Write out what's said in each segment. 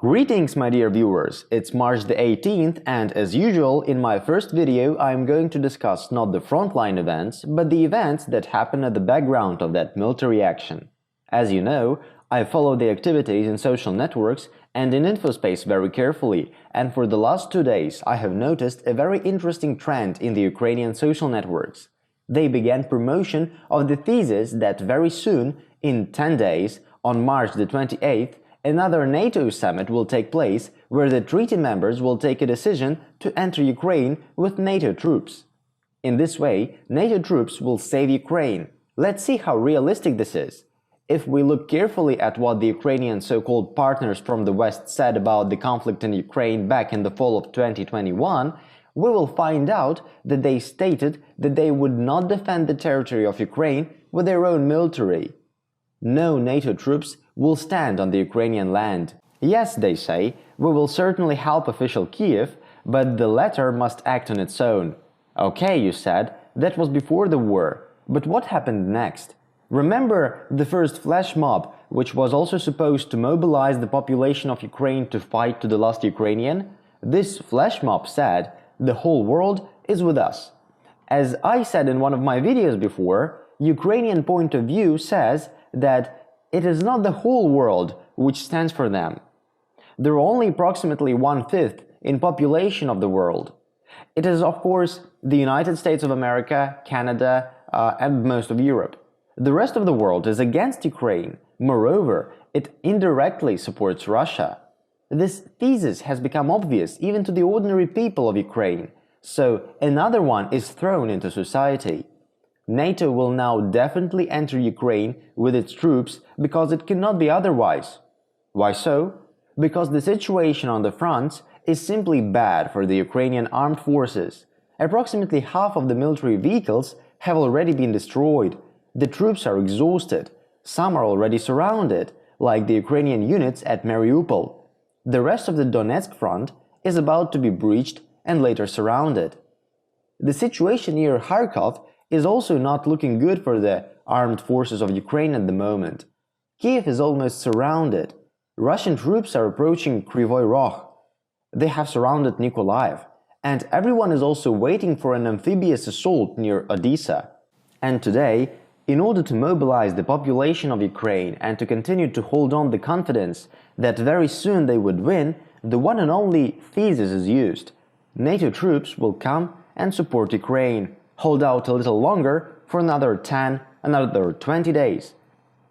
Greetings my dear viewers, it's March the 18th and as usual in my first video I'm going to discuss not the frontline events but the events that happen at the background of that military action. As you know, I follow the activities in social networks and in infospace very carefully, and for the last 2 days I have noticed a very interesting trend in the Ukrainian social networks. They began promotion of the thesis that very soon, in 10 days, on March the 28th, another NATO summit will take place where the treaty members will take a decision to enter Ukraine with NATO troops. In this way, NATO troops will save Ukraine. Let's see how realistic this is. If we look carefully at what the Ukrainian so-called partners from the West said about the conflict in Ukraine back in the fall of 2021, we will find out that they stated that they would not defend the territory of Ukraine with their own military. No NATO troops will stand on the Ukrainian land. Yes, they say, we will certainly help official Kiev, but the latter must act on its own. Okay, you said, that was before the war, but what happened next? Remember the first flash mob, which was also supposed to mobilize the population of Ukraine to fight to the last Ukrainian? This flash mob said, the whole world is with us. As I said in one of my videos before, Ukrainian point of view says that it is not the whole world which stands for them. There are only approximately 1/5 in population of the world. It is of course the United States of America, Canada, and most of Europe. The rest of the world is against Ukraine. Moreover, it indirectly supports Russia. This thesis has become obvious even to the ordinary people of Ukraine, so another one is thrown into society. NATO will now definitely enter Ukraine with its troops because it cannot be otherwise. Why so? Because the situation on the fronts is simply bad for the Ukrainian armed forces. Approximately half of the military vehicles have already been destroyed. The troops are exhausted. Some are already surrounded, like the Ukrainian units at Mariupol. The rest of the Donetsk front is about to be breached and later surrounded. The situation near Kharkov is also not looking good for the armed forces of Ukraine at the moment. Kiev is almost surrounded. Russian troops are approaching Kryvyi Rog. They have surrounded Nikolaev, and everyone is also waiting for an amphibious assault near Odessa. And today, in order to mobilize the population of Ukraine and to continue to hold on the confidence that very soon they would win, the one and only thesis is used. NATO troops will come and support Ukraine. Hold out a little longer for another 10, another 20 days.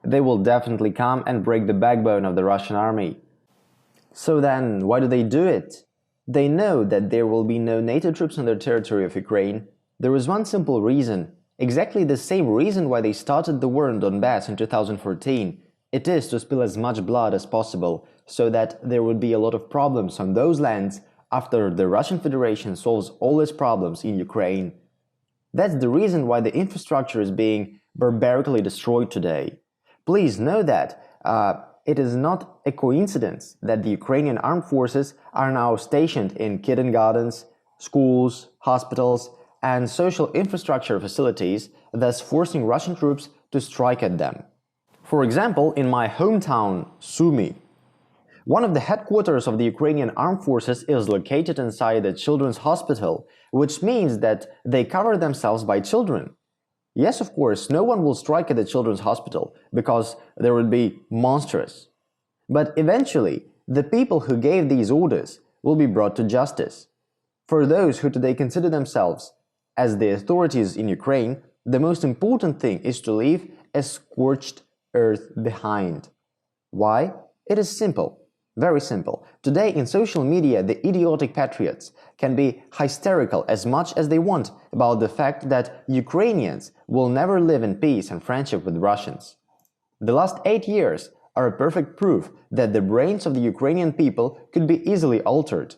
They will definitely come and break the backbone of the Russian army. So then, why do they do it? They know that there will be no NATO troops on their territory of Ukraine. There is one simple reason, exactly the same reason why they started the war in Donbass in 2014. It is to spill as much blood as possible, so that there would be a lot of problems on those lands after the Russian Federation solves all its problems in Ukraine. That's the reason why the infrastructure is being barbarically destroyed today. Please know that it is not a coincidence that the Ukrainian armed forces are now stationed in kindergartens, schools, hospitals, and social infrastructure facilities, thus forcing Russian troops to strike at them. For example, in my hometown, Sumy, one of the headquarters of the Ukrainian armed forces is located inside a children's hospital, which means that they cover themselves by children. Yes, of course, no one will strike at the children's hospital, because there would be monstrous. But eventually, the people who gave these orders will be brought to justice. For those who today consider themselves as the authorities in Ukraine, the most important thing is to leave a scorched earth behind. Why? It is simple. Very simple. Today in social media, the idiotic patriots can be hysterical as much as they want about the fact that Ukrainians will never live in peace and friendship with Russians. The last 8 years are a perfect proof that the brains of the Ukrainian people could be easily altered.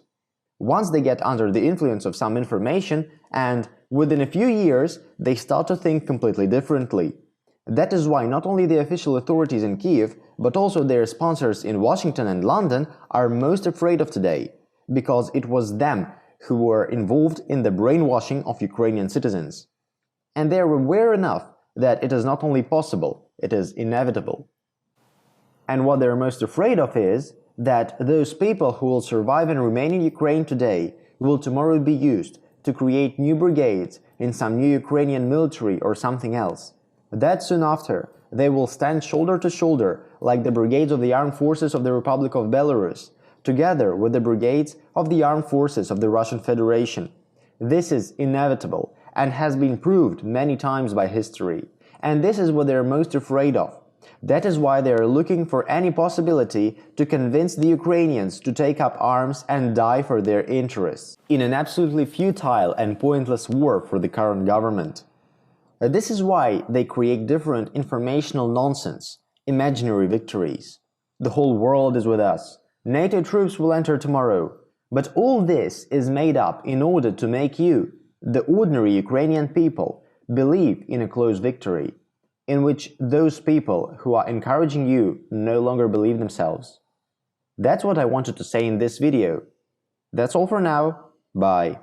Once they get under the influence of some information, and within a few years, they start to think completely differently. That is why not only the official authorities in Kiev, but also their sponsors in Washington and London are most afraid of today, because it was them who were involved in the brainwashing of Ukrainian citizens. And they are aware enough that it is not only possible, it is inevitable. And what they're most afraid of is that those people who will survive and remain in Ukraine today will tomorrow be used to create new brigades in some new Ukrainian military or something else. That soon after, they will stand shoulder to shoulder like the brigades of the armed forces of the Republic of Belarus, together with the brigades of the armed forces of the Russian Federation. This is inevitable and has been proved many times by history. And this is what they are most afraid of. That is why they are looking for any possibility to convince the Ukrainians to take up arms and die for their interests, in an absolutely futile and pointless war for the current government. This is why they create different informational nonsense, imaginary victories. The whole world is with us. NATO troops will enter tomorrow. But all this is made up in order to make you, the ordinary Ukrainian people, believe in a close victory, in which those people who are encouraging you no longer believe themselves. That's what I wanted to say in this video. That's all for now. Bye.